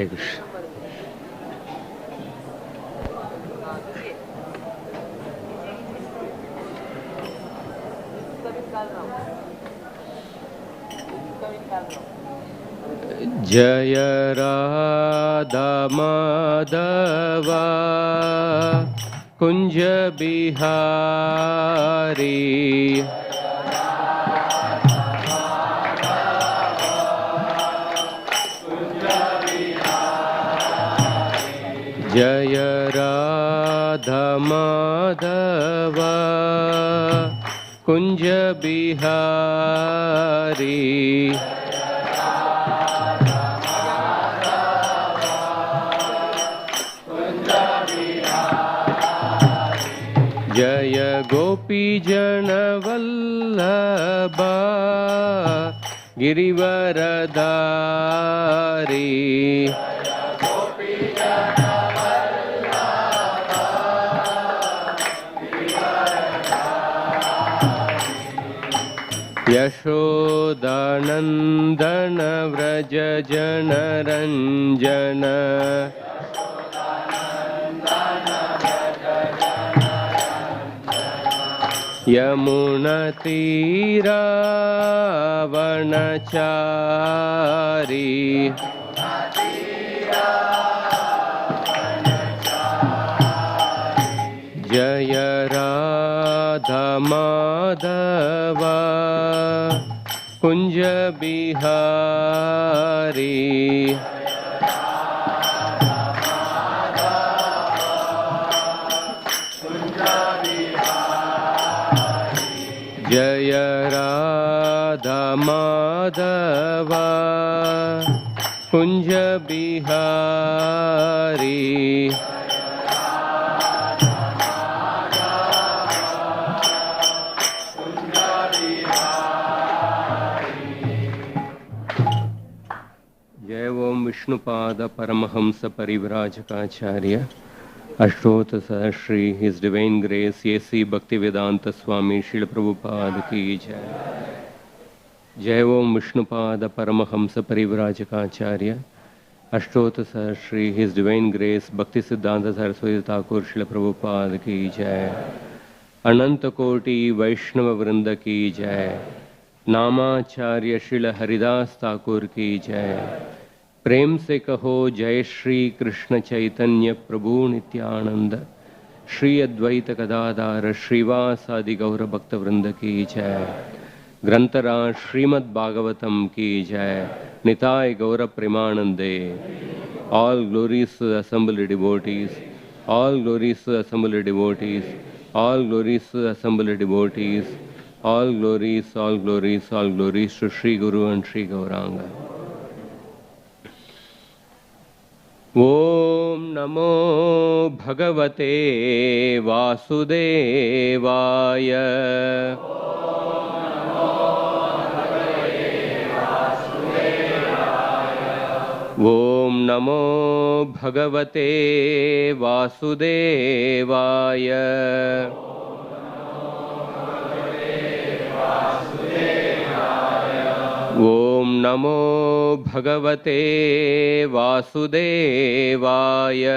Hare Krishna. Jaya Radha Madhava Kunja Bihari Jaya Radha Madhava Kunja Bihari Jaya Gopi Jana Vallabha Girivaradhari Yashodanandana Vraja Jana Ranjana Yamuna Tira Vanachari Jaya Radha Madhava Kunja Bihari Jaya Radha Madhava Kunja Bihari Jai Om Vishnupada Paramahamsa Parivrajakacharya Ashtota Sahasri, His Divine Grace, A.C. Bhaktivedanta Swami, Srila Prabhupada Ki Jai. Jai Om Vishnupada Paramahamsa Parivrajakacharya Ashtota Sahasri, His Divine Grace, Bhakti Siddhanta Saraswati Thakur, Srila Prabhupada Ki Jai. Ananta Koti Vaishnava Vrinda Ki Jai. Namacharya Srila Haridas Thakur Ki Jai. प्रेम से कहो जय श्री कृष्ण चैतन्य प्रभु नित्यानंद श्री अद्वैत गदाधार श्रीवासादि गौर भक्त वृंद की जय ग्रंथराज श्रीमद् भागवतम की जय निताय गौर प्रेमानंदे all glories to the assembled devotees all glories to the assembled devotees all glories to the assembled devotees all glories to Sri Guru and Sri Gauranga. Om Namo Bhagavate Vasudevaya Om Namo Bhagavate Vasudevaya Om Namo Bhagavate Vasudevaya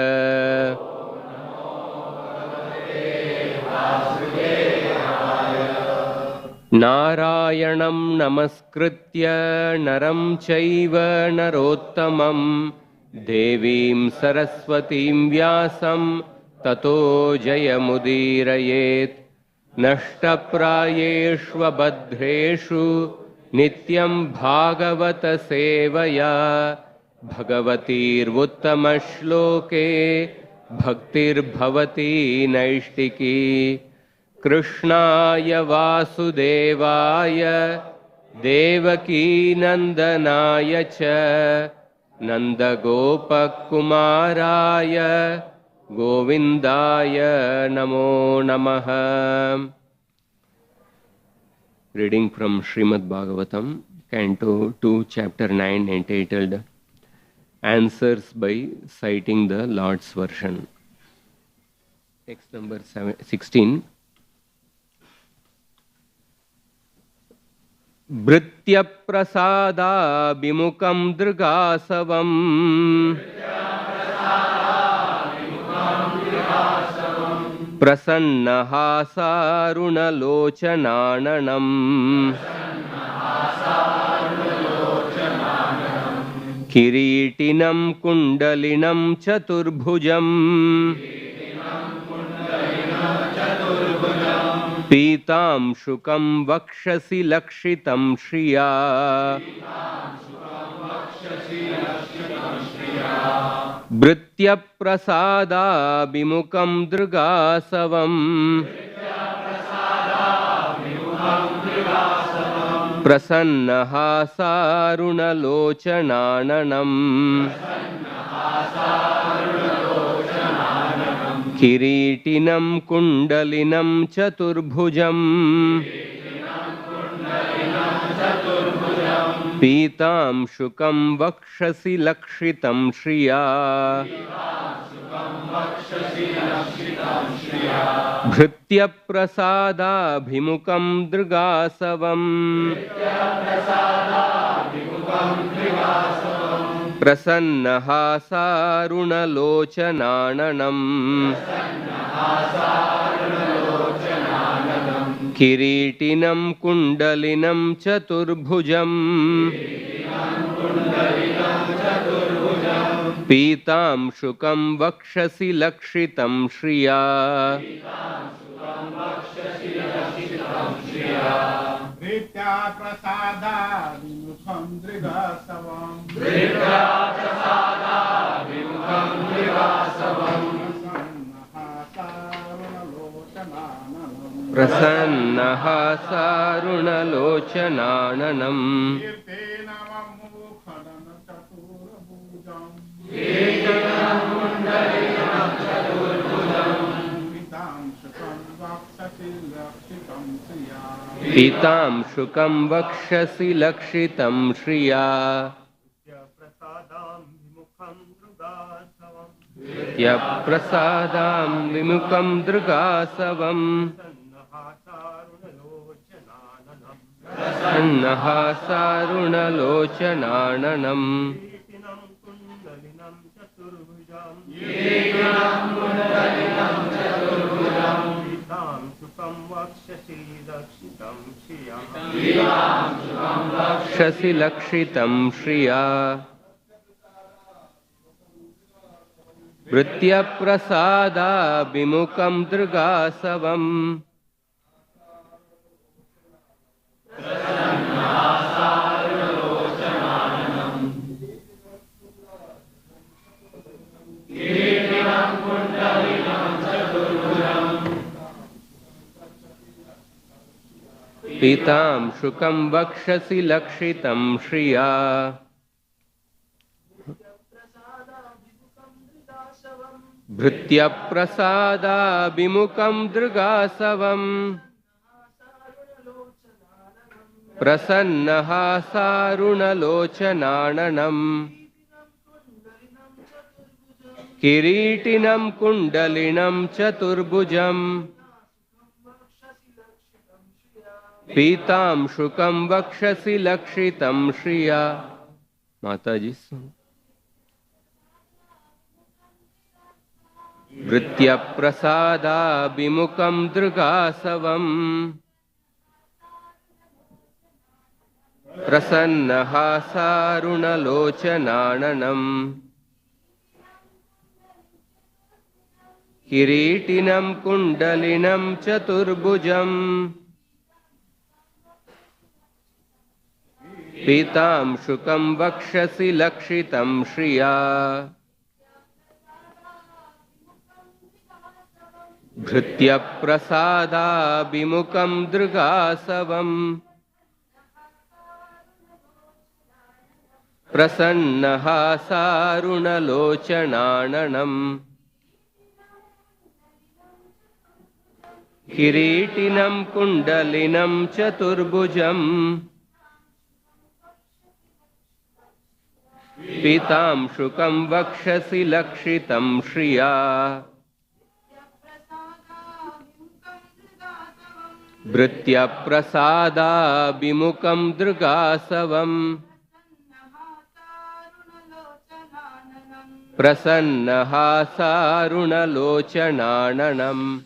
Narayanam Namaskritya Naram Chaiva Narottamam Devim Saraswatim Vyasam Tato Jayamudirayet Nashtaprayeshva Badreshu Nityam Bhagavata Sevaya Bhagavatir Uttamashloke Bhaktir Bhavati Naishtiki Krishnaya Vasudevaya Devaki Nandanaya Cha Nanda Gopakumaraya Govindaya Namo Namaha. Reading from Srimad Bhagavatam, Canto 2, Chapter 9, entitled Answers by Citing the Lord's Version. Text number 16. भृत्यप्रसादाभिमुखं दृगासवम् प्रसन्नहासारुणलोचनाननम् किरीटिनं कुण्डलिनं चतुर्भुजम् पीतांशुकं वक्षसि लक्षितं Shriya भृत्यप्रसादाभिमुखं दृगासवम् प्रसन्नहासारुणलोचनाननम् किरीटिनं कुण्डलिनं चतुर्भुजम् पीतांशुकं वक्षसि लक्षितं Shriya भृत्यप्रसादाभिमुखं दृगासवम् प्रसन्नहासारुणलोचनाननम् किरीटिनं कुण्डलिनं चतुर्भुजम् पीतांशुकं वक्षसि लक्षितं Shriya भृत्याप्रसादाभिमुखं दृगासवम् प्रसन्नहासारुणलोचनाननम् पीतांशुकं वक्षसि लक्षितं Shriya भृत्यप्रसादाभिमुखं दृगासवम् प्रसन्नहासारुणलोचनाननम् वक्षसि लक्षितं Shriya भृत्यप्रसादाभिमुखं दृगासवम् पीतांशुकं वक्षसि लक्षितं Shriya भृत्यप्रसादाभिमुखं दृगासवम् प्रसन्नहासारुणलोचनाननम् किरीटिनं कुण्डलिनं चतुर्भुजम् पीतांशुकं वक्षसि लक्षितं Shriya. माताजी भृत्यप्रसादाभिमुखं दृगासवम् प्रसन्नहासारुणलोचनाननम् किरीटिनं कुण्डलिनं चतुर्भुजम् पीतांशुकं वक्षसि लक्षितं Shriya भृत्यप्रसादाभिमुखं दृगासवम् प्रसन्नहासारुणलोचनाननम् किरीटिनं कुण्डलिनं चतुर्भुजम् पीतांशुकं वक्षसि लक्षितं Shriya Bhritya prasada bimukam drgasavam Prasannaha sarunalochananam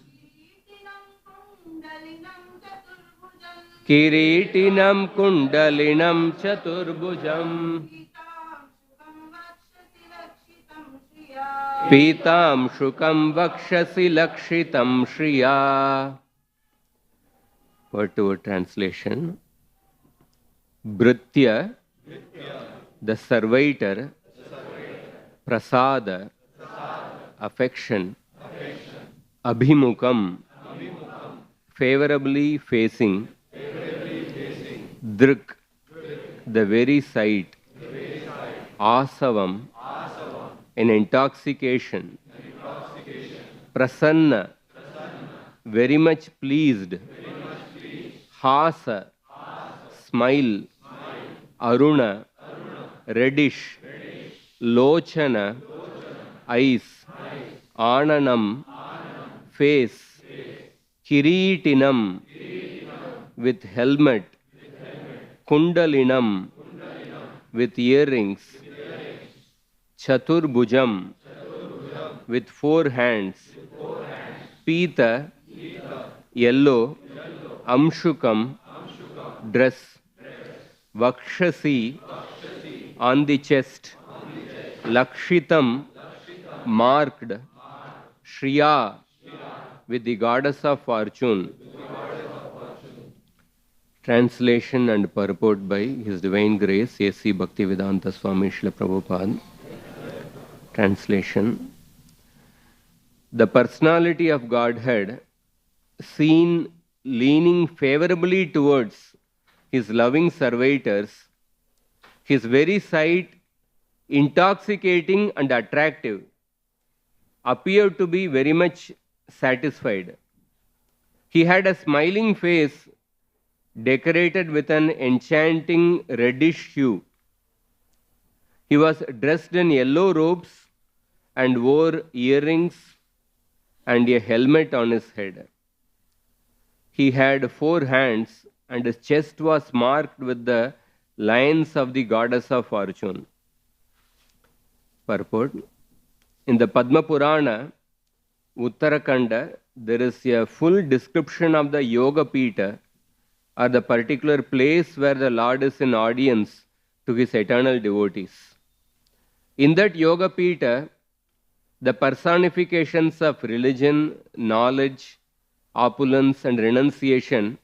Kiritinam kundalinam chaturbhujam Pitam shukam vakshasi lakshitam shriya. Word to word translation. Bhritya, the servitor. Prasada, affection. Abhimukam, favorably facing. Drik, the very sight. Asavam, an intoxication. Prasanna, very much pleased. Hasa, smile. Aruna, reddish. Lochana, eyes. Ananam, face. Kiritinam, with helmet. Kundalinam, with earrings. Chaturbhujam, with 4 hands. Pita, yellow. Amshukam, dress. Vakshasi, on the chest. Lakshitam, marked. Shriya, with the goddess of fortune. Translation and purport by His Divine Grace A.C. Bhaktivedanta Swami Srila Prabhupada. Translation. The personality of Godhead, seen leaning favorably towards His loving servitors, His very sight intoxicating and attractive, appeared to be very much satisfied. He had a smiling face decorated with an enchanting reddish hue. He was dressed in yellow robes and wore earrings and a helmet on his head. He had 4 hands and his chest was marked with the lines of the goddess of fortune. Purport. In the Padma Purana, Uttarakhanda, there is a full description of the Yoga Pita, or the particular place where the Lord is in audience to His eternal devotees. In that Yoga Pita, the personifications of religion, knowledge, opulence and renunciation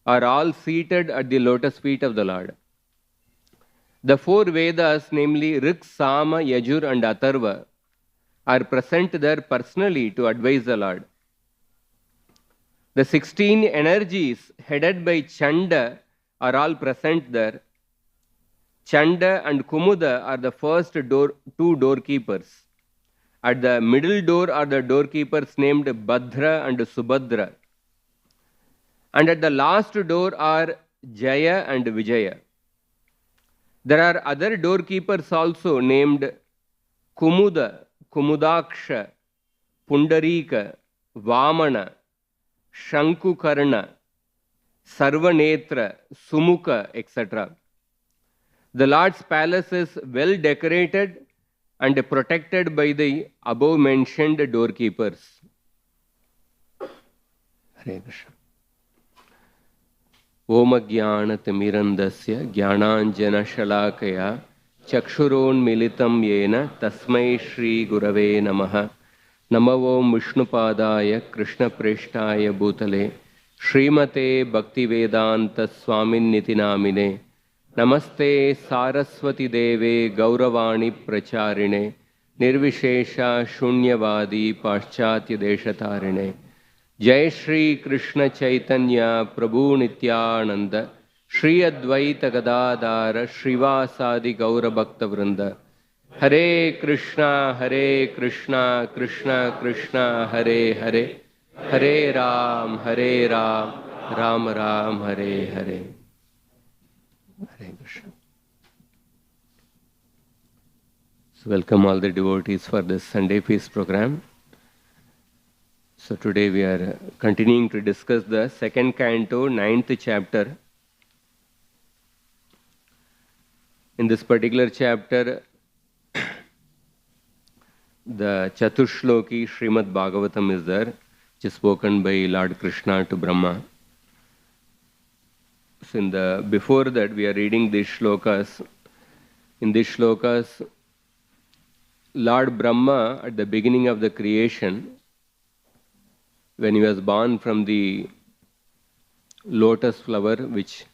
are all seated at the lotus feet of the Lord. The 4 Vedas, namely Rik, Sama, Yajur and Atharva, are present there personally to advise the Lord. The 16 energies headed by Chanda are all present there. Chanda and Kumuda are the first 2 doorkeepers. At the middle door are the doorkeepers named Bhadra and Subhadra. And at the last door are Jaya and Vijaya. There are other doorkeepers also named Kumuda, Kumudaksha, Pundarika, Vamana, Shankukarna, Sarvanetra, Sumukha, etc. The Lord's palace is well decorated and protected by the above mentioned doorkeepers. Hare Krishna. Om Jnanatimirandasya Jnananjana Shalakaya Chakshuronmilitam Yena Tasmai Shri Gurave Namaha. Namo Om Vishnupadaya Krishna Preshtaya Bhutale Srimate Bhaktivedanta Swamin Nitinamine Namaste Saraswati Deve Gauravani Pracharine Nirvishesha Shunyavadi Paschatya Deshatarine Jai Shri Krishna Chaitanya Prabhu Nityananda Shri Advaita Gadadara Srivasadi Gaura Bhakta Vrinda Hare Krishna Krishna Krishna Hare Hare Hare Ram Ram Ram Hare Hare. Hare Krishna. So welcome all the devotees for this Sunday feast program. So today we are continuing to discuss the second canto, 9th chapter. In this particular chapter, the Chatushloki Srimad Bhagavatam is there, which is spoken by Lord Krishna to Brahma. So before that, we are reading these shlokas. In these shlokas, Lord Brahma, at the beginning of the creation, when he was born from the lotus flower which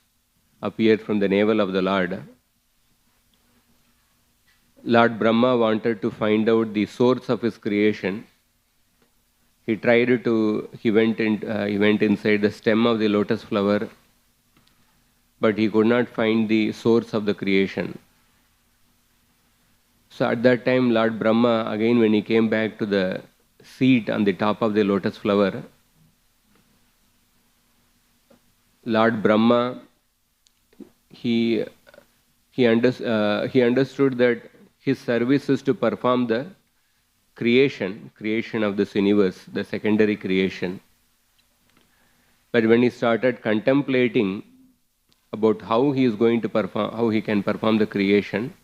appeared from the navel of the Lord Brahma wanted to find out the source of his creation. He went inside the stem of the lotus flower, but he could not find the source of the creation. So at that time, Lord Brahma, again when he came back to the seat on the top of the lotus flower, Lord Brahma, he understood that his service is to perform the creation of this universe, the secondary creation. But when he started contemplating about how he can perform the creation,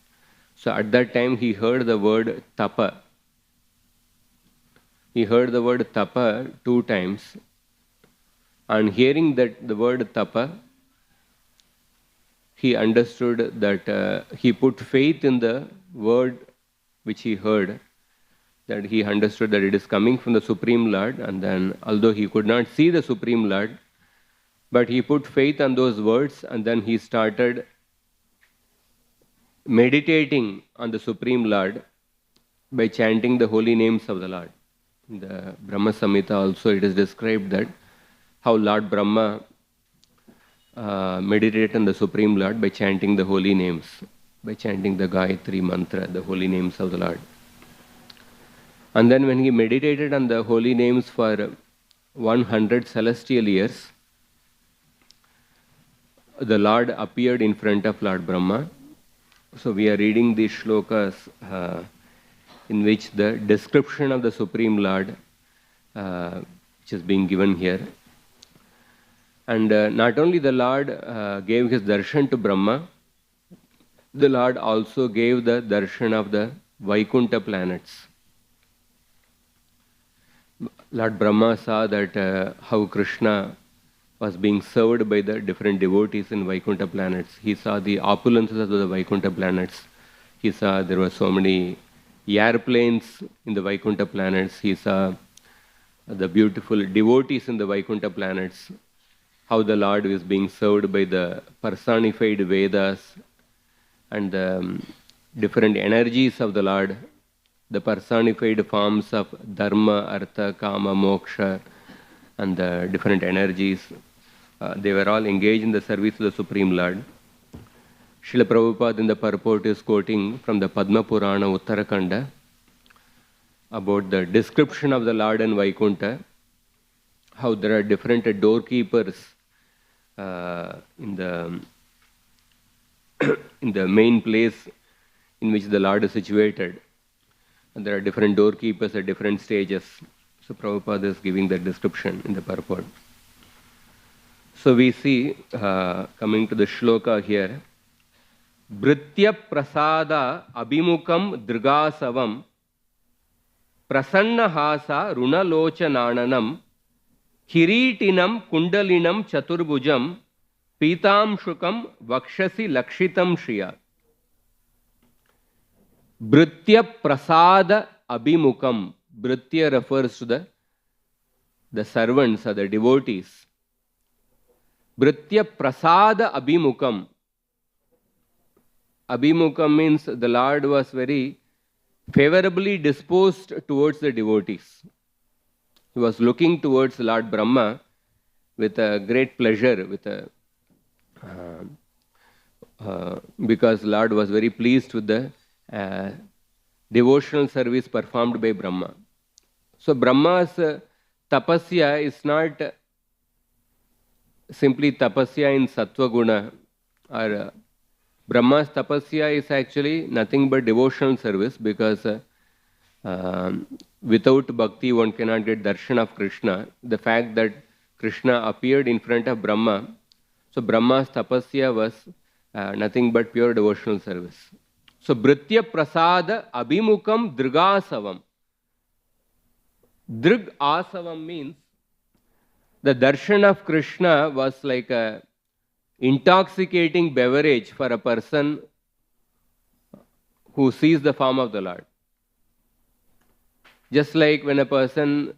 so at that time he heard the word tapa. He heard the word tapa 2 times. And hearing that the word tapa, he understood that he put faith in the word which he heard, that he understood that it is coming from the Supreme Lord, and then although he could not see the Supreme Lord, but he put faith on those words, and then he started meditating on the Supreme Lord by chanting the holy names of the Lord. In the Brahma Samhita also it is described that how Lord Brahma meditated on the Supreme Lord by chanting the holy names, by chanting the Gayatri mantra, the holy names of the Lord. And then when he meditated on the holy names for 100 celestial years, the Lord appeared in front of Lord Brahma. So we are reading these shlokas in which the description of the Supreme Lord which is being given here. And not only the Lord gave his darshan to Brahma, the Lord also gave the darshan of the Vaikuntha planets. Lord Brahma saw that how Krishna was being served by the different devotees in Vaikuntha planets. He saw the opulences of the Vaikuntha planets. He saw there were so many airplanes in the Vaikuntha planets. He saw the beautiful devotees in the Vaikuntha planets. How the Lord is being served by the personified Vedas and the different energies of the Lord, the personified forms of Dharma, Artha, Kama, Moksha, and the different energies. They were all engaged in the service of the Supreme Lord. Srila Prabhupada in the purport is quoting from the Padma Purana Uttarakanda about the description of the Lord in Vaikuntha, how there are different doorkeepers in the main place in which the Lord is situated. And there are different doorkeepers at different stages. So Prabhupada is giving that description in the purport. So we see, coming to the shloka here, Bhritya prasada abhimukam drgasavam prasanna hasa runalochananam Kiritinam kundalinam chaturbujam pitam shukam vakshasi lakshitam shriya. Bhritya prasada abhimukam. Bhritya refers to the servants or the devotees. Bhritya prasada abhimukam. Abhimukam means the Lord was very favorably disposed towards the devotees. He was looking towards Lord Brahma with a great pleasure, because Lord was very pleased with the devotional service performed by Brahma. So Brahma's tapasya is not simply tapasya in sattva guna, or Brahma's tapasya is actually nothing but devotional service, because without bhakti one cannot get darshan of Krishna. The fact that Krishna appeared in front of Brahma, so Brahma's tapasya was nothing but pure devotional service. So Bhritya Prasada Abhimukam Drigasavam. Drig Asavam means the darshan of Krishna was like a intoxicating beverage for a person who sees the form of the Lord. Just like when a person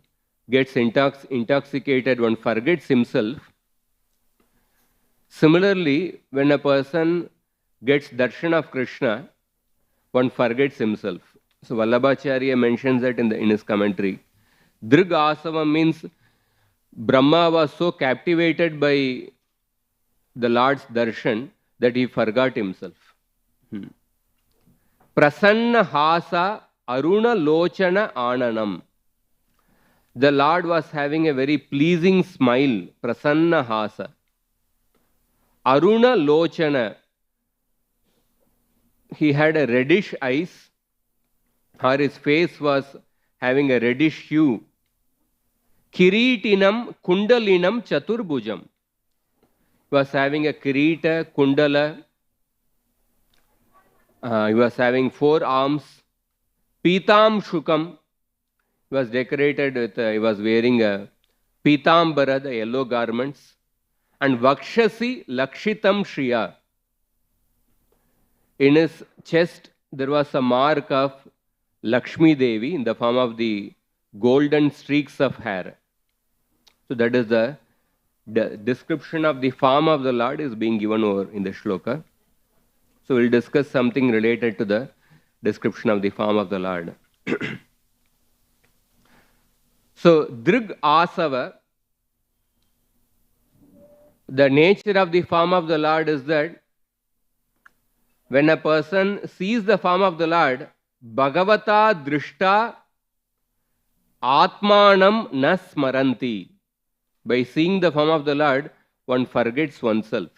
gets intoxicated, one forgets himself. Similarly, when a person gets darshan of Krishna, one forgets himself. So Vallabhacharya mentions that in his commentary. Drig Asava means Brahma was so captivated by the Lord's darshan that he forgot himself. Prasanna Hasa Aruna Lochana Ananam. The Lord was having a very pleasing smile. Prasanna Hasa. Aruna Lochana. He had a reddish eyes, or his face was having a reddish hue. Kiritinam Kundalinam Chaturbhujam. He was having a kirita, kundala. He was having 4 arms. Pitam Shukam. He was decorated with, he was wearing a Pitambara, the yellow garments. And Vakshasi Lakshitam Shriya. In his chest, there was a mark of Lakshmi Devi in the form of the golden streaks of hair. So that is the description of the form of the Lord is being given over in the shloka. So we'll discuss something related to the description of the form of the Lord. So Drig Asava, the nature of the form of the Lord is that when a person sees the form of the Lord, Bhagavata Drishta Atmanam na smaranti. By seeing the form of the Lord, one forgets oneself.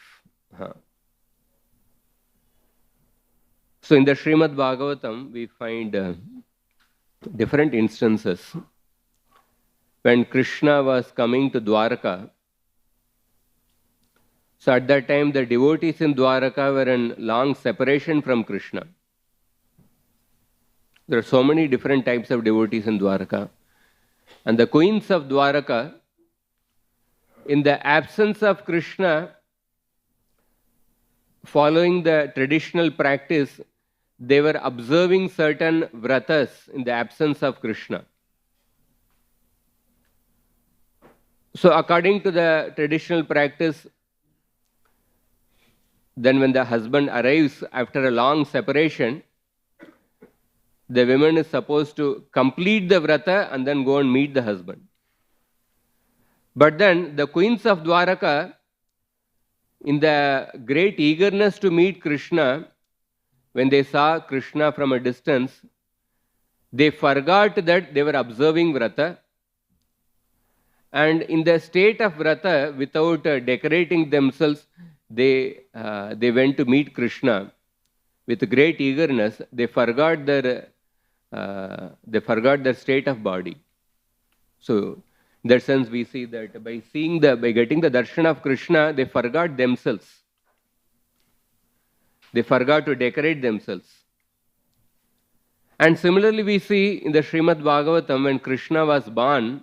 So in the Srimad Bhagavatam, we find different instances. When Krishna was coming to Dwaraka, so at that time the devotees in Dwaraka were in long separation from Krishna. There are so many different types of devotees in Dwaraka. And the queens of Dwaraka, in the absence of Krishna, following the traditional practice, they were observing certain vratas in the absence of Krishna. So according to the traditional practice, then when the husband arrives after a long separation, the woman is supposed to complete the vrata and then go and meet the husband. But then the queens of Dwaraka, in the great eagerness to meet Krishna, when they saw Krishna from a distance, they forgot that they were observing vrata. And in the state of vrata, without decorating themselves, they went to meet Krishna with great eagerness. They forgot their state of body. So in that sense, we see that by getting the darshan of Krishna, they forgot themselves. They forgot to decorate themselves. And similarly, we see in the Srimad Bhagavatam, when Krishna was born,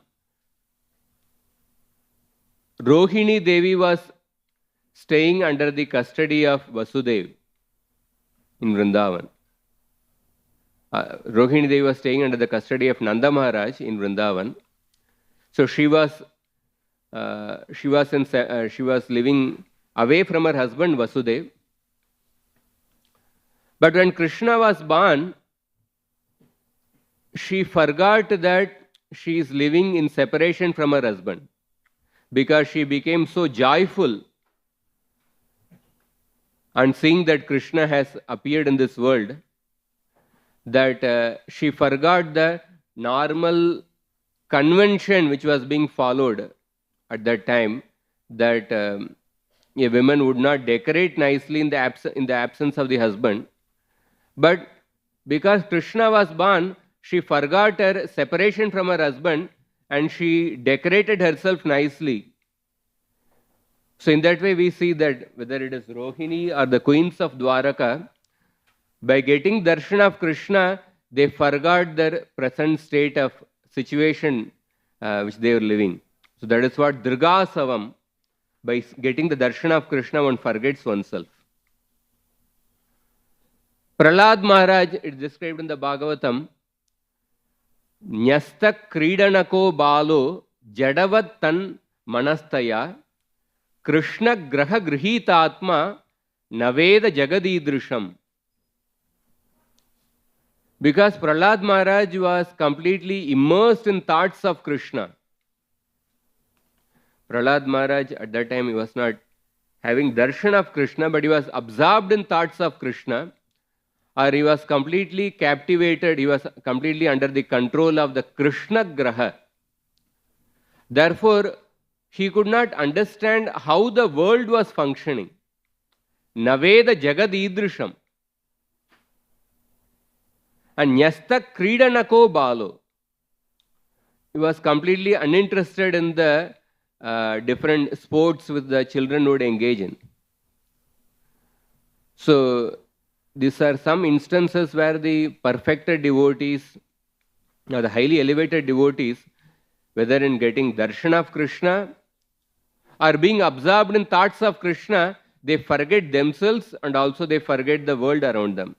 Rohini Devi was staying under the custody of Vasudeva in Vrindavan. Rohini Devi was staying under the custody of Nanda Maharaj in Vrindavan. So she was living away from her husband Vasudeva. But when Krishna was born, she forgot that she is living in separation from her husband, because she became so joyful and seeing that Krishna has appeared in this world, that she forgot the normal convention which was being followed at that time, that a woman would not decorate nicely in the absence of the husband. But because Krishna was born, she forgot her separation from her husband and she decorated herself nicely. So in that way we see that whether it is Rohini or the queens of Dwaraka, by getting darshan of Krishna, they forgot their present state of situation which they were living. So that is what Dirgasavam, by getting the darshan of Krishna, one forgets oneself. Prahlad Maharaj, it is described in the Bhagavatam, Nyasta Kridanako Balo Jadavat Tan Manastaya Krishna Graha Grihitatma Naveda Jagadidrisham. Because Prahlad Maharaj was completely immersed in thoughts of Krishna. Prahlad Maharaj at that time he was not having darshan of Krishna, but he was absorbed in thoughts of Krishna, or he was completely captivated, he was completely under the control of the Krishna Graha. Therefore, he could not understand how the world was functioning. Naveda Jagadidrisham. And Nyasta Kridanako Balo. He was completely uninterested in the different sports which the children would engage in. So, these are some instances where the perfected devotees, or the highly elevated devotees, whether in getting darshan of Krishna or being absorbed in thoughts of Krishna, they forget themselves and also they forget the world around them.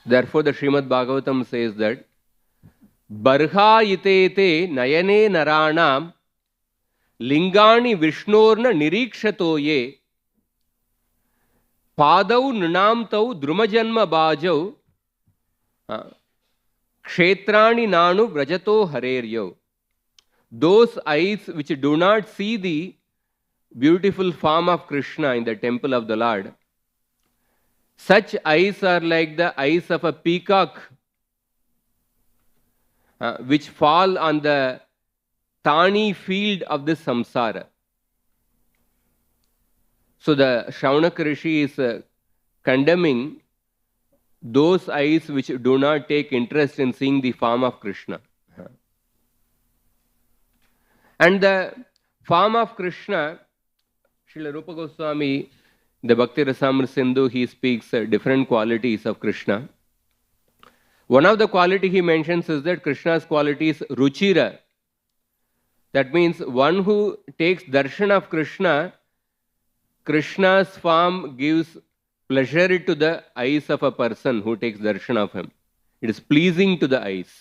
Therefore, the Srimad Bhagavatam says that Barha itete nayane naranam lingani vishnorna nirikshato ye padau nunamtau drumajanma bhajau kshetrani nanu vrajato hareryo. Those eyes which do not see the beautiful form of Krishna in the temple of the Lord, such eyes are like the eyes of a peacock which fall on the thorny field of this samsara. So the Shaunaka Rishi is condemning those eyes which do not take interest in seeing the form of Krishna. And the form of Krishna, Srila Rupa Goswami, the Bhakti Rasamrita Sindhu, he speaks different qualities of Krishna. One of the quality he mentions is that Krishna's quality is Ruchira. That means one who takes darshan of Krishna, Krishna's form gives pleasure to the eyes of a person who takes darshan of him. It is pleasing to the eyes.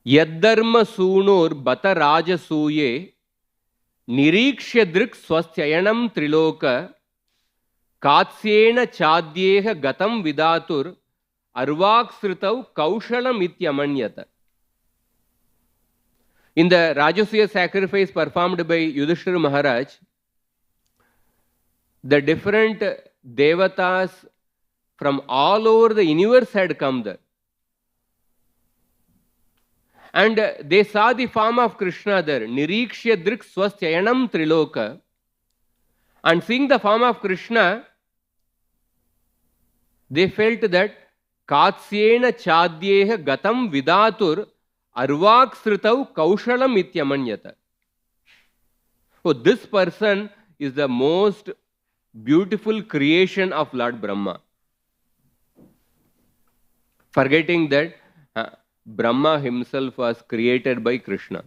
Yaddharma sunor bata raja suye Nirikshya drik swasthayanam triloka katsyena chadyeha gatam vidatur arvaksritav kaushalam ityamanyata. In the Rajasuya sacrifice performed by Yudhishthira Maharaj, the different devatas from all over the universe had come there. And they saw the form of Krishna there, Nirikshya drik swasthayanam triloka. And seeing the form of Krishna, they felt that Katsyena chadyeha gatam vidatur arvaksritav kaushalam ityamanyata. Oh, this person is the most beautiful creation of Lord Brahma. Forgetting that Brahma himself was created by Krishna.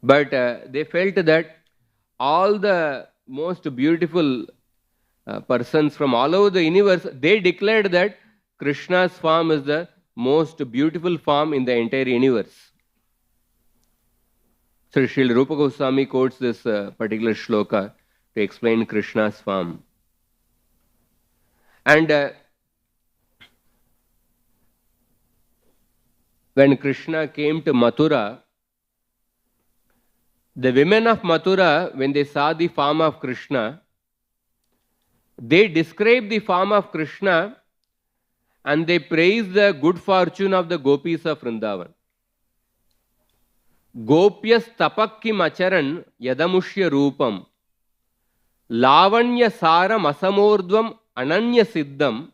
But they felt that all the most beautiful persons from all over the universe, they declared that Krishna's form is the most beautiful form in the entire universe. So Srila Rupa Goswami quotes this particular shloka to explain Krishna's form. And when Krishna came to Mathura, the women of Mathura, when they saw the form of Krishna, they described the form of Krishna and they praised the good fortune of the gopis of Vrindavan. Gopyas tapakkim acharan yadamushya rupam lavanya saram asamordvam ananya siddham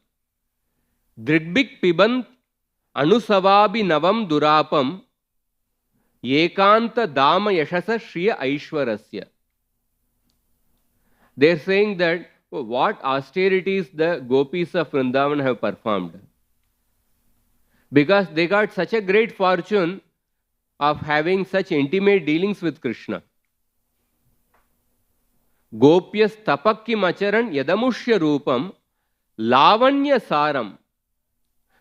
Drigbik pibant anusavabi navam durapam ekanta dama yashasa shriya aishwarasya. They are saying that what austerities the gopis of Vrindavan have performed. Because they got such a great fortune of having such intimate dealings with Krishna. Gopyas tapakki macharan yadamushya rupam lavanya saram.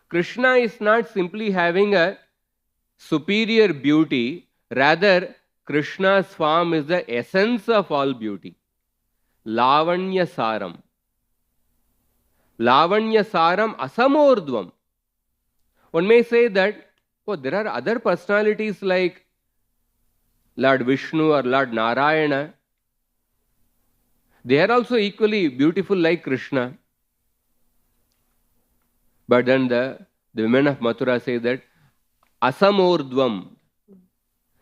Krishna is not simply having a superior beauty, rather Krishna's form is the essence of all beauty. Lavanya saram. Lavanya saram asamordvam. One may say that there are other personalities like Lord Vishnu or Lord Narayana. They are also equally beautiful like Krishna. But then the women of Mathura say that asamordvam.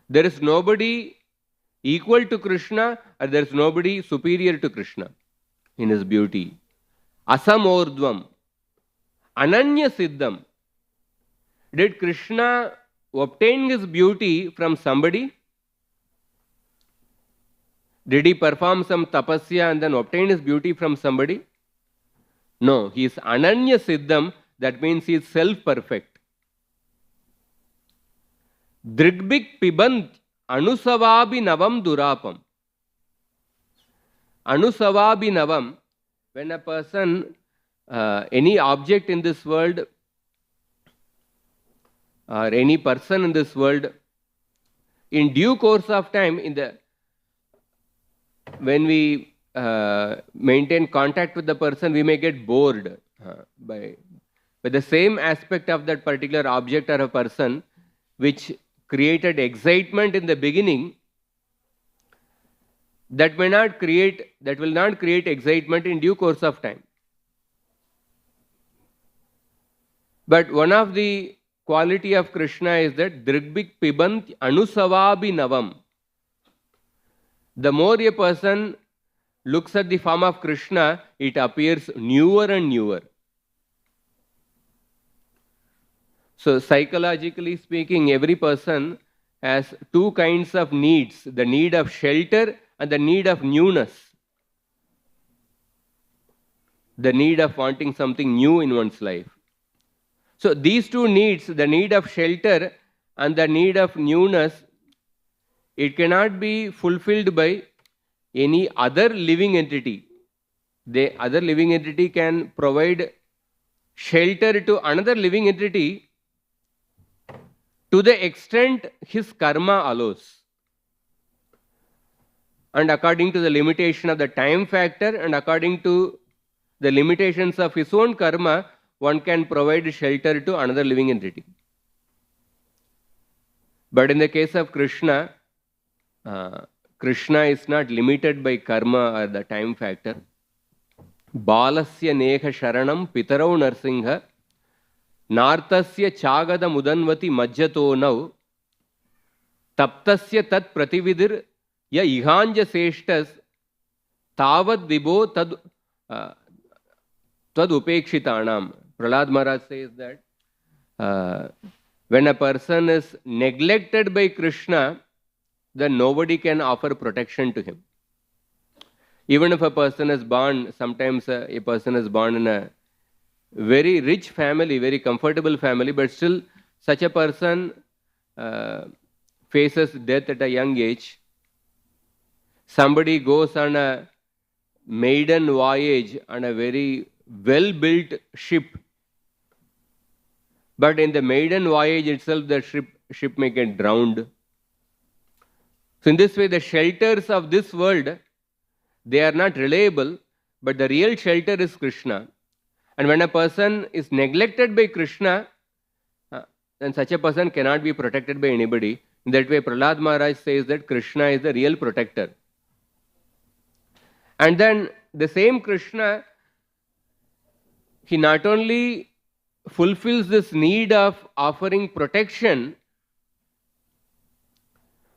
There is nobody equal to Krishna or there is nobody superior to Krishna in his beauty. Asamordvam. Ananya siddham. Did Krishna obtain his beauty from somebody? Did he perform some tapasya and then obtain his beauty from somebody? No, he is ananya siddham. That means he is self-perfect. Drigbik pibant anusavabi navam durapam. Anusavabi navam. When a person, any object in this world or any person in this world, in due course of time, when we maintain contact with the person, we may get bored by the same aspect of that particular object or a person which created excitement in the beginning, that will not create excitement in due course of time. But one of the quality of Krishna is that Drigbik pibant anusavabi navam. The more a person looks at the form of Krishna, it appears newer and newer. So psychologically speaking, every person has two kinds of needs, the need of shelter and the need of newness. The need of wanting something new in one's life. So these two needs, the need of shelter and the need of newness, it cannot be fulfilled by any other living entity. The other living entity can provide shelter to another living entity to the extent his karma allows. And according to the limitation of the time factor and according to the limitations of his own karma, one can provide shelter to another living entity. But in the case of Krishna, Krishna is not limited by karma or the time factor. Balasya neha sharanam pitarau narsingha nartasya chagada mudanvati majjato nav taptasya tat pratividir ya ihanja seshtas tavad vibho tad upekshitanam. Prahlad Maharaj says that when a person is neglected by Krishna, then nobody can offer protection to him. Even if a person is born, sometimes a person is born in a very rich family, very comfortable family, but still such a person faces death at a young age. Somebody goes on a maiden voyage on a very well-built ship. But in the maiden voyage itself, the ship may get drowned. So in this way, the shelters of this world, they are not reliable, but the real shelter is Krishna. And when a person is neglected by Krishna, then such a person cannot be protected by anybody. In that way, Prahlad Maharaj says that Krishna is the real protector. And then the same Krishna, he not only fulfills this need of offering protection,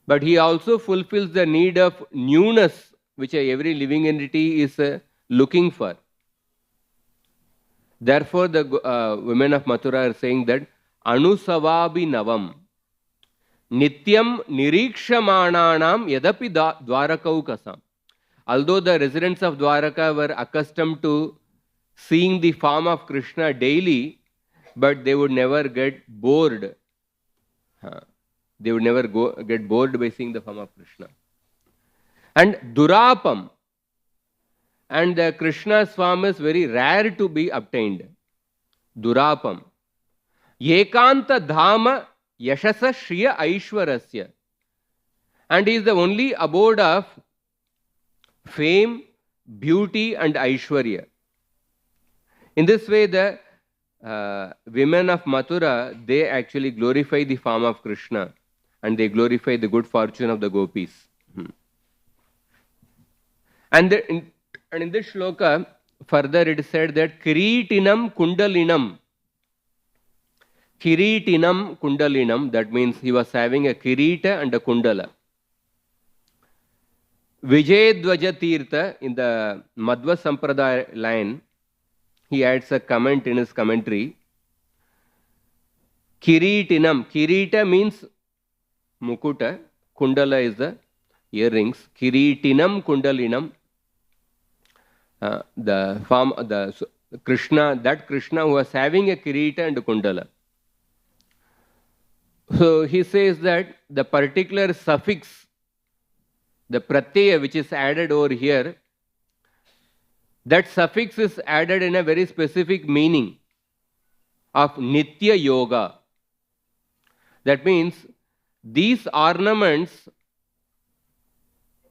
but he also fulfills the need of newness, which every living entity is looking for. Therefore, the women of Mathura are saying that Anusavabi Navam Nityam Nirikshamananam Yadapi Dwarakau Kasam. Although the residents of Dwaraka were accustomed to seeing the form of Krishna daily, but they would never get bored. They would never get bored by seeing the form of Krishna. And Durapam. And the Krishna's form is very rare to be obtained. Durapam. Ekanta Dhama Yashasa Shriya Aishwarasya. And he is the only abode of fame, beauty and Aishwarya. In this way, the women of Mathura, they actually glorify the form of Krishna and they glorify the good fortune of the gopis. And in this shloka, further it is said that Kiritinam Kundalinam. Kiritinam Kundalinam, that means he was having a Kirita and a Kundala. Vijayadvaja Tirtha, in the Madhva Sampradaya line, he adds a comment in his commentary. Kiritinam. Kirita means mukuta. Kundala is the earrings. Kiritinam Kundalinam. The form, the Krishna, that Krishna who was having a Kirita and a Kundala. So he says that the particular suffix, the pratyaya which is added over here, that suffix is added in a very specific meaning of Nitya Yoga. That means these ornaments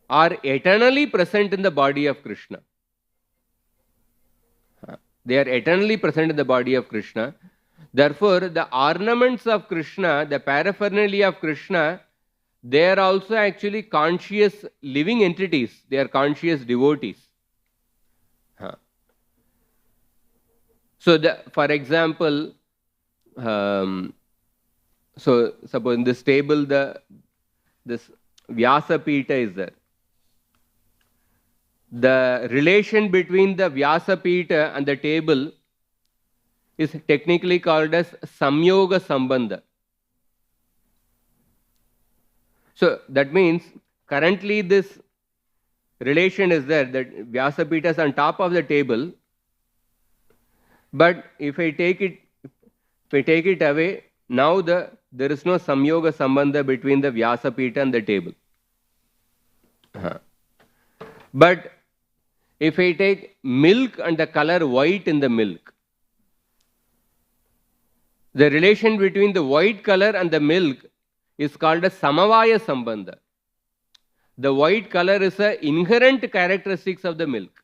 are eternally present in the body of Krishna. They are eternally present in the body of Krishna. Therefore, the ornaments of Krishna, the paraphernalia of Krishna, they are also actually conscious living entities. They are conscious devotees. So, for example, so suppose in this table, this Vyasa Pita is there. The relation between the Vyasa Pita and the table is technically called as Samyoga Sambandha. So that means currently this relation is there, that Vyasa Pita is on top of the table, but if I take it away, now there is no Samyoga Sambandha between the Vyasa Pita and the table. But if I take milk and the color white in the milk, the relation between the white color and the milk is called a Samavaya Sambandha. The white color is an inherent characteristics of the milk.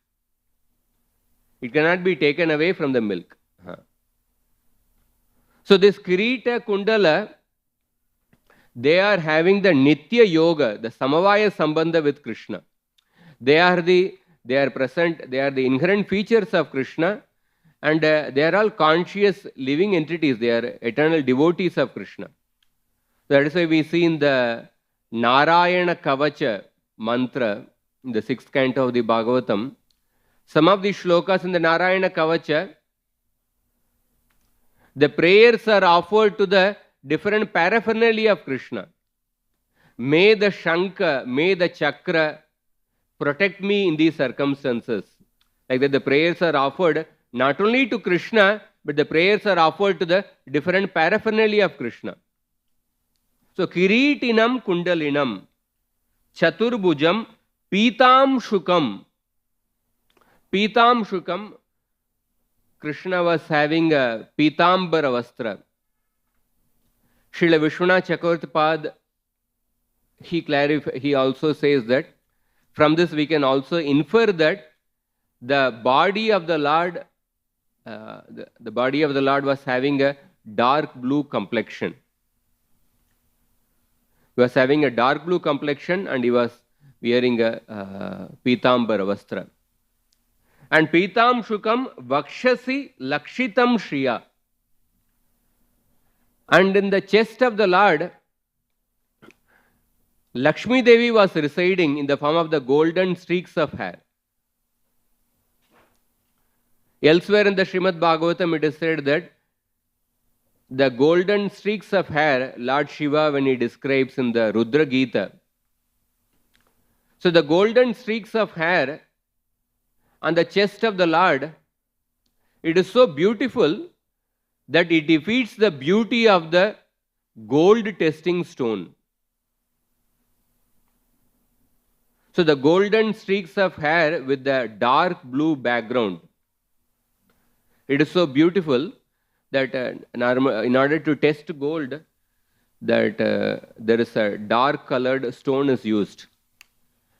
It cannot be taken away from the milk. So this Kirita Kundala, they are having the Nitya Yoga, the Samavaya Sambandha with Krishna. They are the inherent features of Krishna, and they are all conscious living entities. They are eternal devotees of Krishna. That is why we see in the Narayana Kavacha mantra, in the 6th canto of the Bhagavatam, some of the shlokas in the Narayana Kavacha, the prayers are offered to the different paraphernalia of Krishna. May the Shankha, may the Chakra protect me in these circumstances. Like that, the prayers are offered not only to Krishna, but the prayers are offered to the different paraphernalia of Krishna. So, Kiritinam Kundalinam, Chaturbhujam, Pitam Shukam. Pitam Shukam, Krishna was having a Pitambara Vastra. Srila Vishwanath Chakravartipad, he also says that from this we can also infer that the body of the Lord, the body of the Lord was having a dark blue complexion. He was having a dark blue complexion and he was wearing a Pitambara Vastra. And Pitam Shukam Vakshasi Lakshitam Shriya. And in the chest of the Lord, Lakshmi Devi was residing in the form of the golden streaks of hair. Elsewhere in the Srimad Bhagavatam, it is said that the golden streaks of hair, Lord Shiva, when he describes in the Rudra Gita. So the golden streaks of hair on the chest of the Lord, it is so beautiful that it defeats the beauty of the gold testing stone. So the golden streaks of hair with the dark blue background, it is so beautiful that in order to test gold, that there is a dark colored stone is used.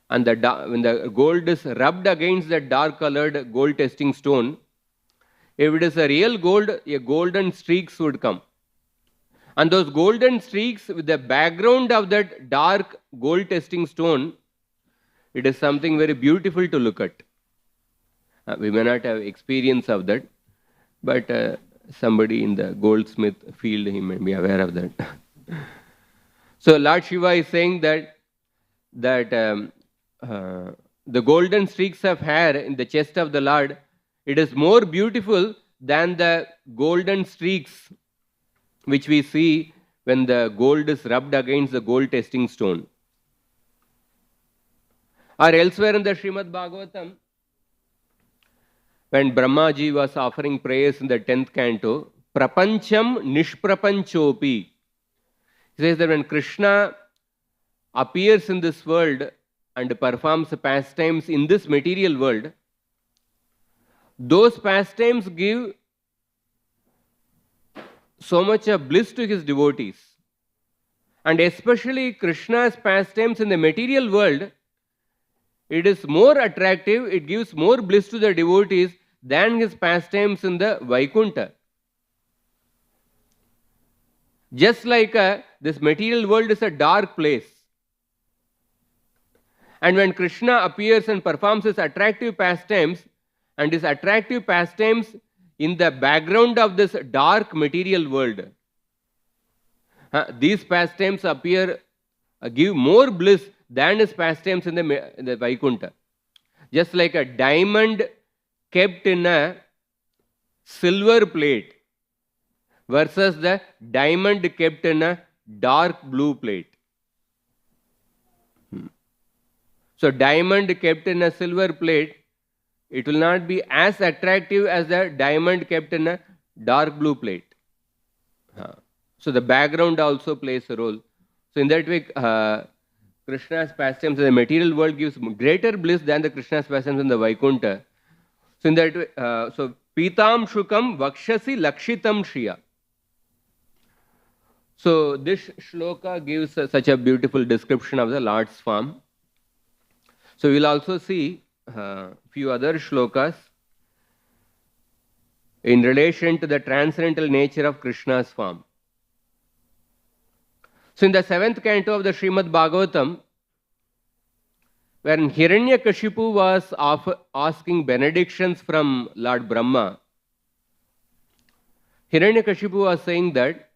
And when the gold is rubbed against that dark colored gold testing stone, if it is a real gold, a golden streaks would come. And those golden streaks with the background of that dark gold testing stone, it is something very beautiful to look at. We may not have experience of that, but somebody in the goldsmith field, he may be aware of that. So Lord Shiva is saying that the golden streaks of hair in the chest of the Lord, it is more beautiful than the golden streaks which we see when the gold is rubbed against the gold testing stone. Or elsewhere in the Srimad Bhagavatam, when Brahma ji was offering prayers in the 10th canto, Prapancham Nishprapanchopi. He says that when Krishna appears in this world and performs pastimes in this material world, those pastimes give so much of bliss to his devotees. And especially Krishna's pastimes in the material world, it is more attractive, it gives more bliss to the devotees than his pastimes in the Vaikuntha. Just like this material world is a dark place. And when Krishna appears and performs his attractive pastimes, and his attractive pastimes in the background of this dark material world, these pastimes give more bliss than his pastimes in the Vaikuntha. Just like a diamond kept in a silver plate versus the diamond kept in a dark blue plate. So diamond kept in a silver plate, it will not be as attractive as the diamond kept in a dark blue plate. So the background also plays a role. So in that way, Krishna's pastimes in the material world gives greater bliss than the Krishna's pastimes in the Vaikuntha. So in that way, so Pitam Shukam Vakshasi Lakshitam Shriya. So this shloka gives such a beautiful description of the Lord's form. So we will also see few other shlokas in relation to the transcendental nature of Krishna's form. So in the 7th canto of the Srimad Bhagavatam, when Hiranyakashipu was asking benedictions from Lord Brahma, Hiranyakashipu was saying that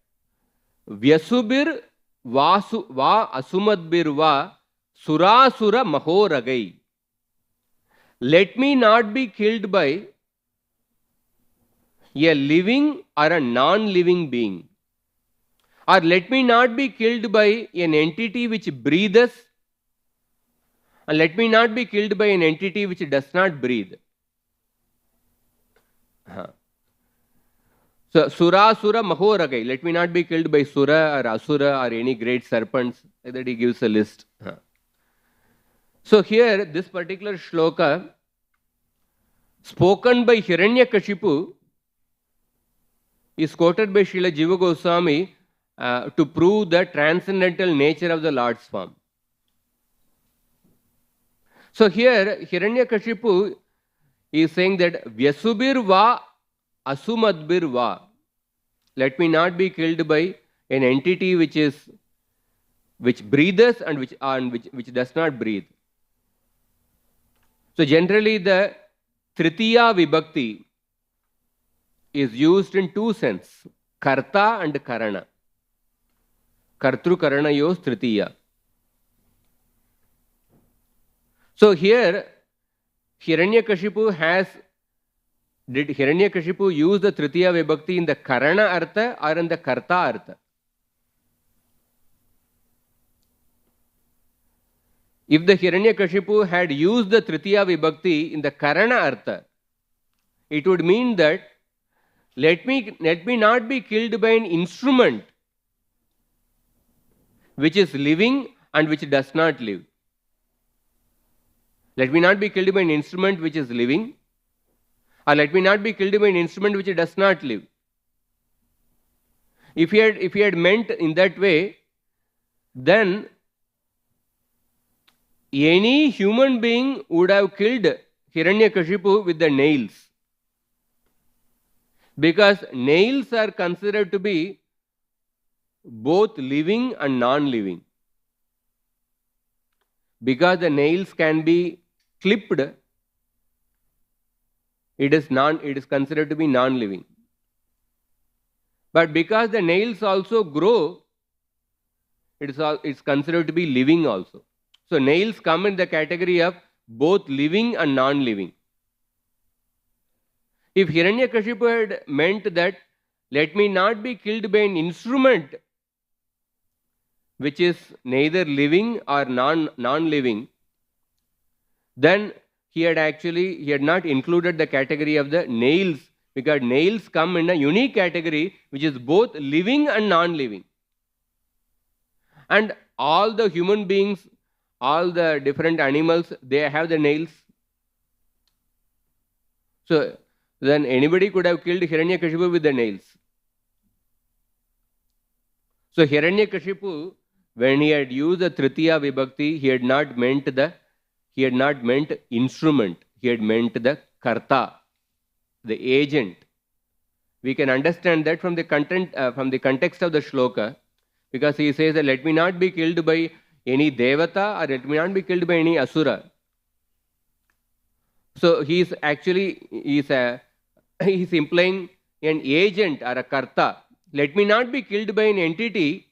Vyasubir va asumadbir va surasura mahoragai. Let me not be killed by a living or a non-living being. Or let me not be killed by an entity which breathes, and let me not be killed by an entity which does not breathe. So, Sura Mahoragai, let me not be killed by Sura or Asura or any great serpents. Like that he gives a list. So here, this particular shloka, spoken by Hiranyakashipu, is quoted by Srila Jiva Goswami to prove the transcendental nature of the Lord's form. So here, Hiranyakashipu is saying that Vyasubir va asumadbir va. Let me not be killed by an entity which breathes and which does not breathe. So generally the Tritiya Vibhakti is used in two senses, Karta and Karana. Kartru Karana yos Tritiya. So here Hiranyakashipu has Did Hiranyakashipu use the Tritiya Vibhakti in the Karana Artha or in the Karta Artha? If the Hiranyakashipu had used the Tritiya Vibhakti in the Karana Artha, it would mean that let me not be killed by an instrument which is living and which does not live. Let me not be killed by an instrument which is living, or let me not be killed by an instrument which does not live. If he had meant in that way, then any human being would have killed Hiranyakashipu with the nails. Because nails are considered to be both living and non-living. Because the nails can be clipped, it is considered to be non-living. But because the nails also grow, it's considered to be living also. So nails come in the category of both living and non-living. If Hiranyakashipu had meant that let me not be killed by an instrument which is neither living or non-living, then he had not included the category of the nails, because nails come in a unique category which is both living and non-living. And all the human beings, all the different animals, they have the nails. So then anybody could have killed Hiranyakashipu with the nails. So Hiranyakashipu, when he had used the Tritiya Vibhakti, he had not meant instrument, he had meant the Karta, the agent. We can understand that from the context of the shloka, because he says that let me not be killed by any Devata or let me not be killed by any Asura. So he's implying an agent or a Karta. Let me not be killed by an entity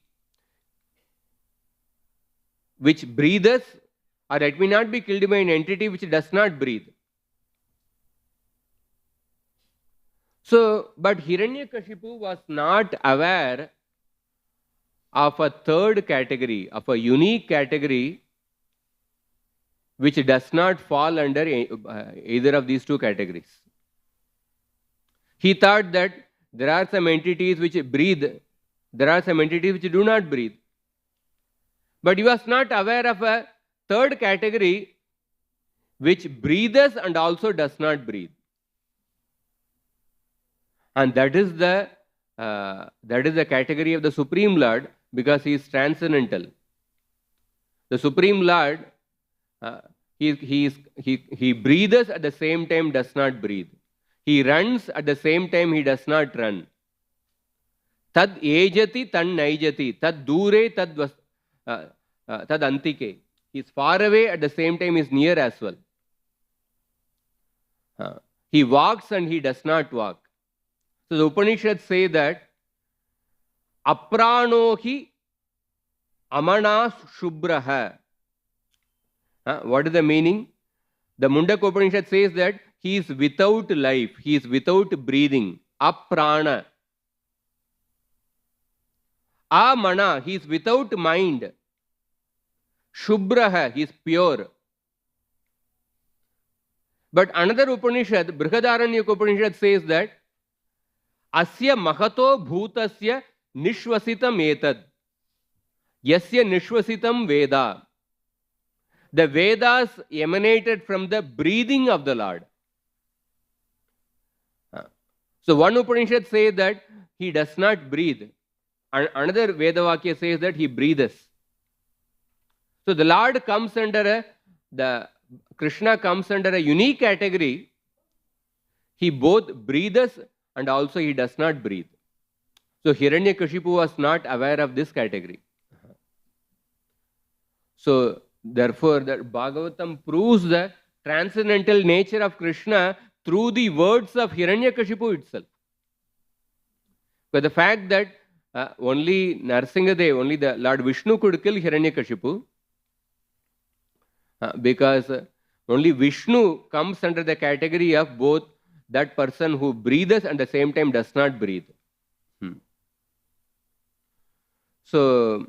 which breathes, or let me not be killed by an entity which does not breathe. So, but Hiranyakashipu was not aware of a third category, of a unique category which does not fall under either of these two categories. He thought that there are some entities which breathe, there are some entities which do not breathe. But he was not aware of a third category which breathes and also does not breathe. And that is the category of the Supreme Lord, because he is transcendental. The Supreme Lord, he breathes at the same time does not breathe. He runs at the same time he does not run. Tad ejati tan naijati, tad dure tad antike. He is far away, at the same time he is near as well. He walks and he does not walk. So the Upanishads say that apranohi amanas shubraha. What is the meaning? The Mundaka Upanishad says that he is without life, he is without breathing. Aprana. Amana, he is without mind. Shubraha, he is pure. But another Upanishad, Brihadaranyaka Upanishad, says that Asya mahato bhutasya nishvasitam etad. Yasya nishvasitam veda. The Vedas emanated from the breathing of the Lord. So one Upanishad says that he does not breathe. And another Vedavakya says that he breathes. So the Lord comes under Krishna comes under a unique category. He both breathes and also he does not breathe. So Hiranyakashipu was not aware of this category. So therefore, the Bhagavatam proves the transcendental nature of Krishna through the words of Hiranyakashipu itself. But the fact that only Narsingadev, only the Lord Vishnu could kill Hiranyakashipu, because only Vishnu comes under the category of both that person who breathes and at the same time does not breathe. So,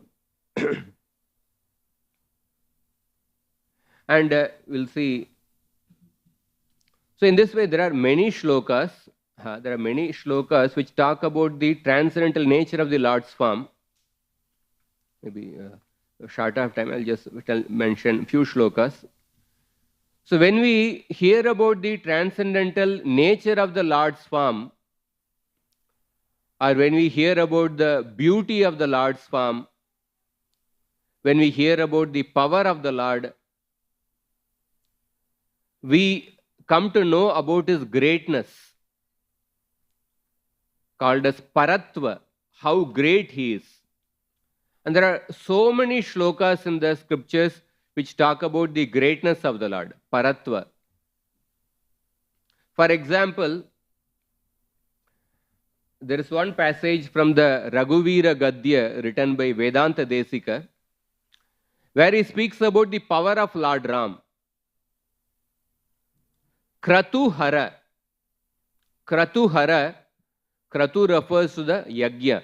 and we'll see. So, in this way, there are many shlokas. There are many shlokas which talk about the transcendental nature of the Lord's form. Maybe short of time, I'll just mention few shlokas. So, when we hear about the transcendental nature of the Lord's form, or when we hear about the beauty of the Lord's form, when we hear about the power of the Lord, we come to know about His greatness, called as Parattva, how great He is. And there are so many shlokas in the scriptures which talk about the greatness of the Lord, Parattva. For example, there is one passage from the Raghuvira Gadya written by Vedanta Desika, where he speaks about the power of Lord Ram. Kratu Hara. Kratu Hara. Kratu refers to the Yajna.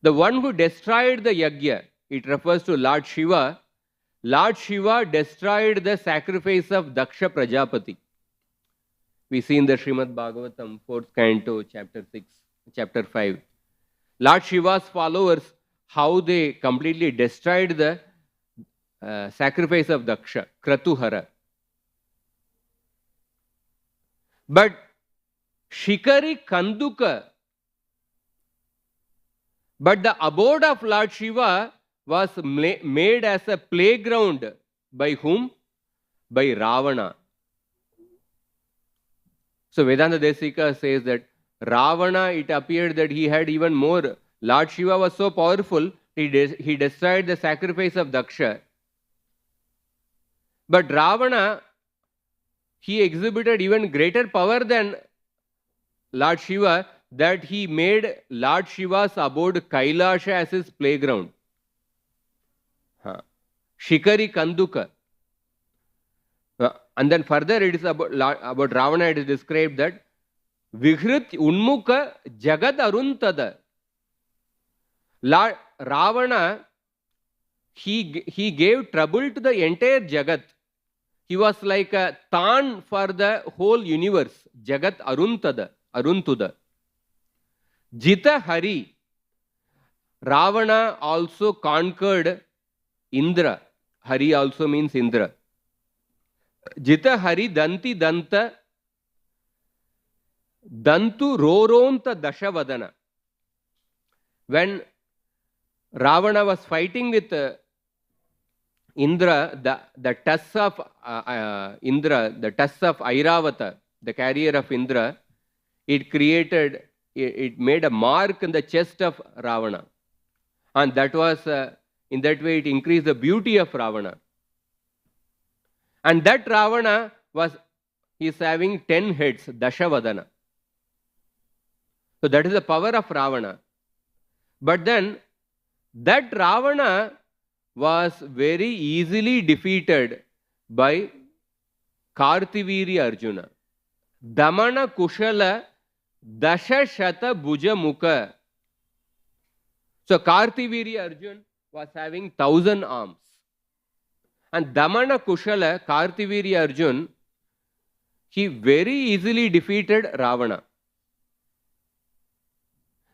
The one who destroyed the Yajna, it refers to Lord Shiva. Lord Shiva destroyed the sacrifice of Daksha Prajapati. We see in the Srimad Bhagavatam, 4th canto, chapter 6, chapter 5. Lord Shiva's followers, how they completely destroyed the sacrifice of Daksha, Kratuhara. But Shikari Kanduka, but the abode of Lord Shiva was made as a playground by whom? By Ravana. So Vedanta Desika says that Ravana, it appeared that he had even more. Lord Shiva was so powerful, he destroyed the sacrifice of Daksha. But Ravana, he exhibited even greater power than Lord Shiva, that he made Lord Shiva's abode Kailasha as his playground. Shikari Kanduka. And then further it is about Ravana, it is described that Vihrit Unmukha Jagad Aruntada. Ravana, he gave trouble to the entire Jagat. He was like a Tan for the whole universe. Jagat Aruntada. Jita Hari. Ravana also conquered Indra. Hari also means Indra. Jita Hari Danti Danta Dantu Roronta Dashavadana. When Ravana was fighting with Indra, the tusk of Indra, the tusk of Airavata, the carrier of Indra, it made a mark in the chest of Ravana. And that was, in that way, it increased the beauty of Ravana. And that Ravana he is having 10 heads, Dashavadana. So that is the power of Ravana. But then, that Ravana was very easily defeated by Kartiviri Arjuna. Damana Kushala Dasha Shata Bhuja Mukha. So Kartiviri Arjuna was having 1,000 arms. And Damana Kushala, Kartiviri Arjuna, he very easily defeated Ravana.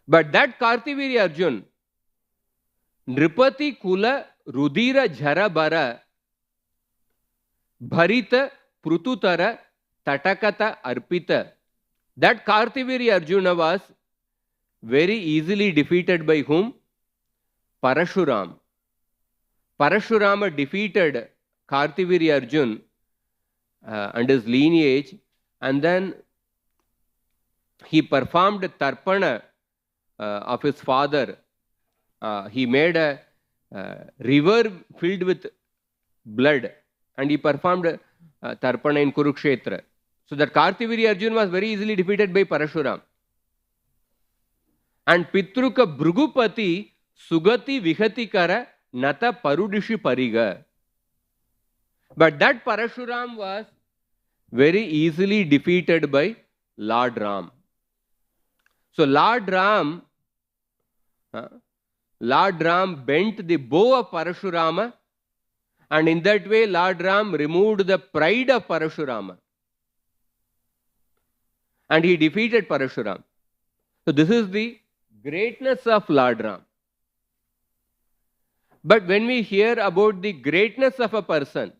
But that Kartiviri Arjuna, Nripati Kula Rudira Jhara Bara Bharita Prututara Tatakata Arpita. That Kartiviri Arjuna was very easily defeated by whom? Parashuram. Parashurama defeated Kartiviri Arjuna and his lineage, and then he performed Tarpana of his father. He made a river filled with blood, and he performed Tarpana in Kurukshetra. So that Kartiviri Arjuna was very easily defeated by Parashuram. And Pitruka Bhrugupati Sugati Vihatikara Nata Parudishi Pariga. But that Parashuram was very easily defeated by Lord Ram. So Lord Ram bent the bow of Parashurama, and in that way Lord Ram removed the pride of Parashurama. And he defeated Parashuram. So this is the greatness of Lord Ram. But when we hear about the greatness of a person,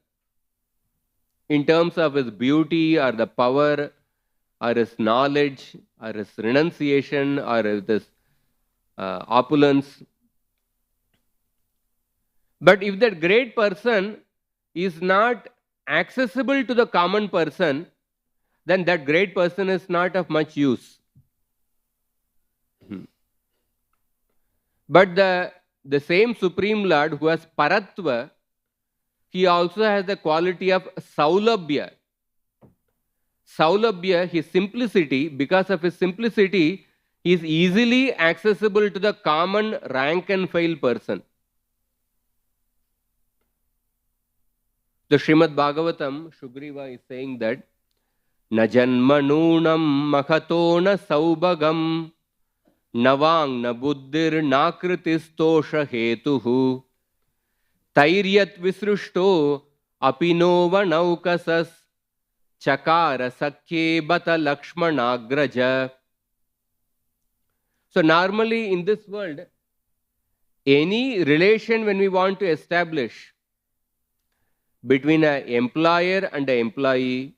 in terms of his beauty or the power or his knowledge or his renunciation or his opulence, but if that great person is not accessible to the common person, then that great person is not of much use. But the same Supreme Lord who has Parattva, he also has the quality of Saulabhya. Saulabhya, his simplicity, because of his simplicity, he is easily accessible to the common rank and file person. The Srimad Bhagavatam, Sugriva is saying that Na janmanunam makhatona saubhagam navang na buddhir nakrtistosha hetuhu tairyat visrushto apinova naukasas chakara sakye bata lakshmanagraja. So normally in this world, any relation when we want to establish between an employer and an employee,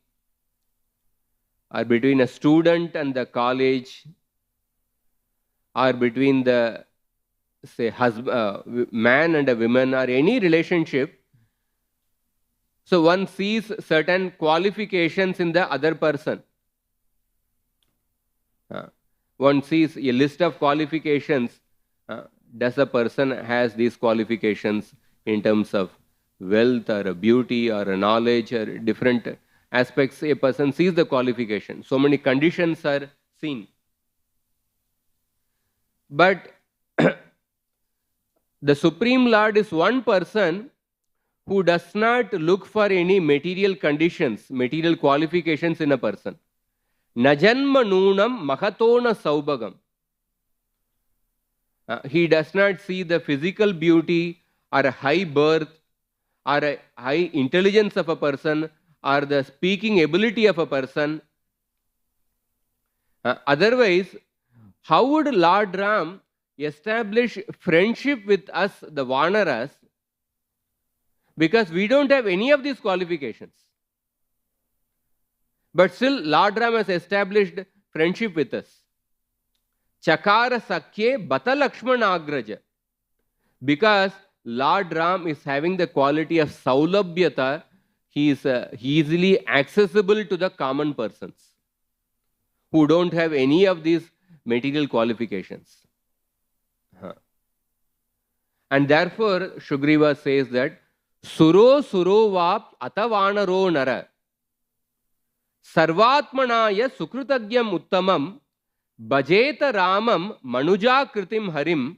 or between a student and the college, or between the, say, man and a woman, or any relationship, so one sees certain qualifications in the other person. One sees a list of qualifications. Does a person has these qualifications in terms of wealth or a beauty or a knowledge or different aspects? A person sees the qualification. So many conditions are seen. But the Supreme Lord is one person who does not look for any material conditions, material qualifications in a person. Najanma noonam mahatona saubhagam. He does not see the physical beauty or a high birth or a high intelligence of a person or the speaking ability of a person. Otherwise, how would Lord Ram establish friendship with us, the Vanaras, because we don't have any of these qualifications? But still, Lord Ram has established friendship with us. Chakara sakye bata lakshmanagraja. Because Lord Ram is having the quality of Saulabhyata, he is easily accessible to the common persons who don't have any of these material qualifications. And therefore, Sugriva says that Suro Suro Vap Atavanaro Nara Sarvatmanaya Sukrutagyam Uttamam Bhajeta Ramam Manuja Kritim Harim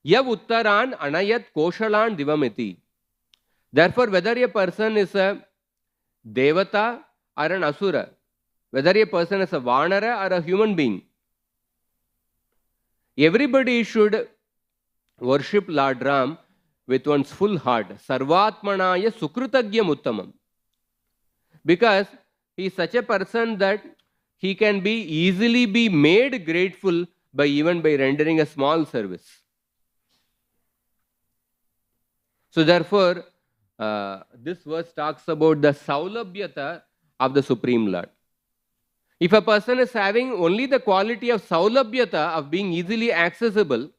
Yav Uttaran Anayat Koshalan Divamiti. Therefore, whether a person is a Devata or an Asura, whether a person is a Vanara or a human being, everybody should worship Lord Ram with one's full heart. Sarvatmanaya Sukrutagyam Uttamam. Because he is such a person that he can be easily be made grateful by even by rendering a small service. So therefore, this verse talks about the Saulabhyata of the Supreme Lord. If a person is having only the quality of Saulabhyata, of being easily accessible,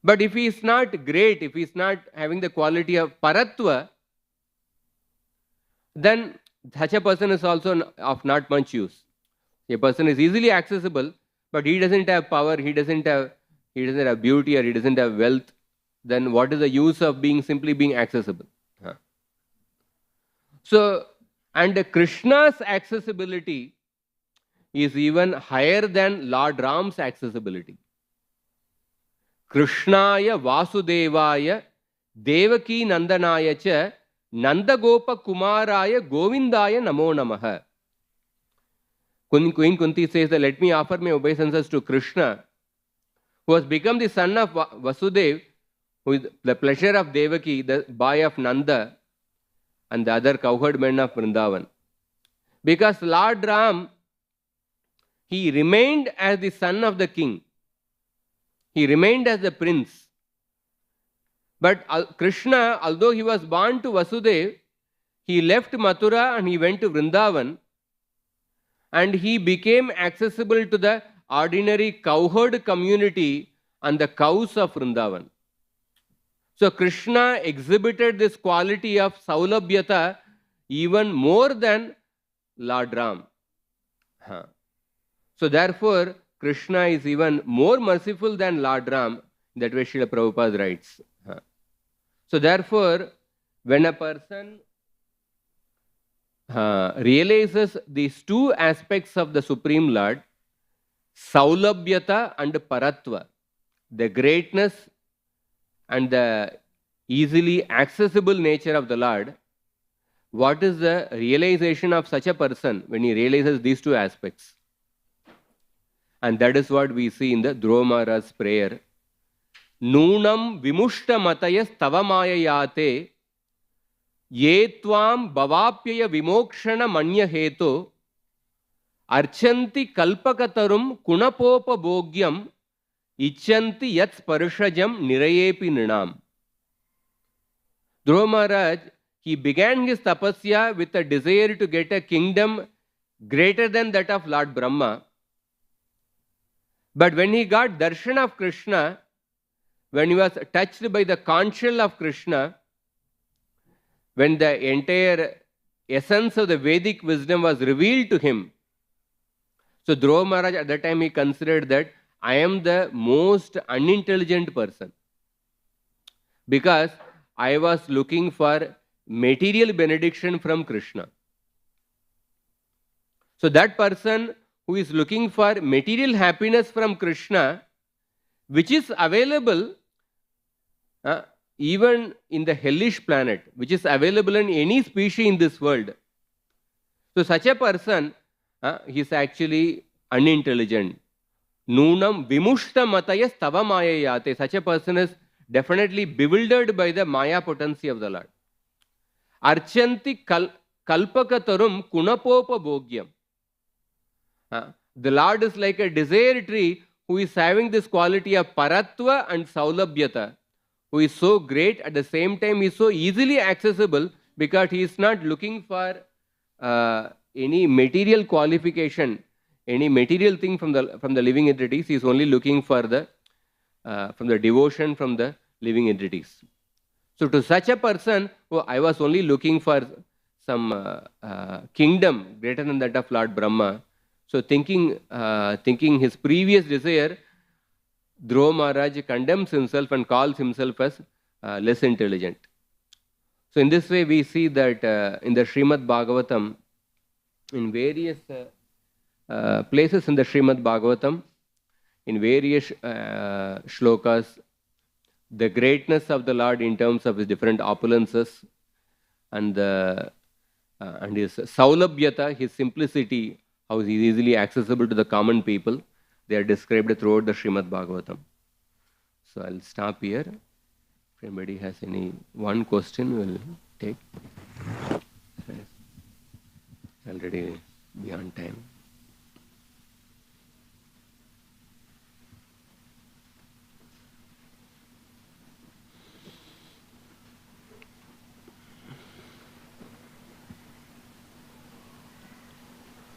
but if he is not great, if he is not having the quality of Parattva, then such a person is also of not much use. A person is easily accessible, but he doesn't have power, he doesn't have beauty, or he doesn't have wealth, then what is the use of simply being accessible? So, and Krishna's accessibility is even higher than Lord Ram's accessibility. Krishnaya Vasudevaya Devaki Nandanaya cha Nandagopa Kumaraya Govindaya Namo Namaha. Queen Kunti says that let me offer my obeisances to Krishna, who has become the son of Vasudev, who is the pleasure of Devaki, the boy of Nanda, and the other cowherd men of Vrindavan. Because Lord Ram, he remained as the son of the king. He remained as the prince. But Krishna, although he was born to Vasudev, he left Mathura and he went to Vrindavan, and he became accessible to the ordinary cowherd community and the cows of Vrindavan. So Krishna exhibited this quality of Saulabhyata even more than Lord Ram. So therefore, Krishna is even more merciful than Lord Ram. That way Srila Prabhupada writes. So therefore, when a person realizes these two aspects of the Supreme Lord, Saulabhyata and Parattva, the greatness and the easily accessible nature of the Lord, what is the realization of such a person when he realizes these two aspects? And that is what we see in the Dhruva Maharaj's prayer. Noonam vimushta matayas tavamayayate ye tvam bhavapyaya vimokshana manya heto archanti kalpakatarum kunapopa bhogyam ichanti yat sparshajam nirayepi ninam. Dhruva Maharaj, he began his tapasya with a desire to get a kingdom greater than that of Lord Brahma. But when he got darshan of Krishna, when he was touched by the conch shell of Krishna, when the entire essence of the Vedic wisdom was revealed to him, so Dhruva Maharaj at that time he considered that I am the most unintelligent person, because I was looking for material benediction from Krishna. So that person who is looking for material happiness from Krishna, which is available even in the hellish planet, which is available in any species in this world. So such a person, he is actually unintelligent. Noonam vimushta matayas tava mayayate. Such a person is definitely bewildered by the maya potency of the Lord. Archanti kalpakatarum kunapopa bhogyam. The Lord is like a desire tree who is having this quality of Parattva and Saulabhyata, who is so great, at the same time he is so easily accessible, because he is not looking for any material qualification, any material thing from the living entities. He is only looking for the from the devotion from the living entities. So to such a person, I was only looking for some kingdom greater than that of Lord Brahma. So thinking his previous desire, Dhruva Maharaj condemns himself and calls himself as less intelligent. So in this way we see that in the Srimad Bhagavatam, in various places in the Srimad Bhagavatam, in various shlokas, the greatness of the Lord in terms of his different opulences and his Saulabhyata, his simplicity, how he is easily accessible to the common people, they are described throughout the Srimad Bhagavatam. So I'll stop here. If anybody has any one question, we'll take. Already beyond time.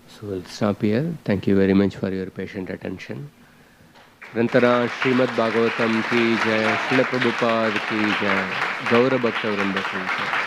So we'll stop here. Thank you very much for your patient attention. Grantara Srimad Bhagavatam ki jai, Srila Prabhupada ki jai, Gaura Bhakta Vrinda ki jai.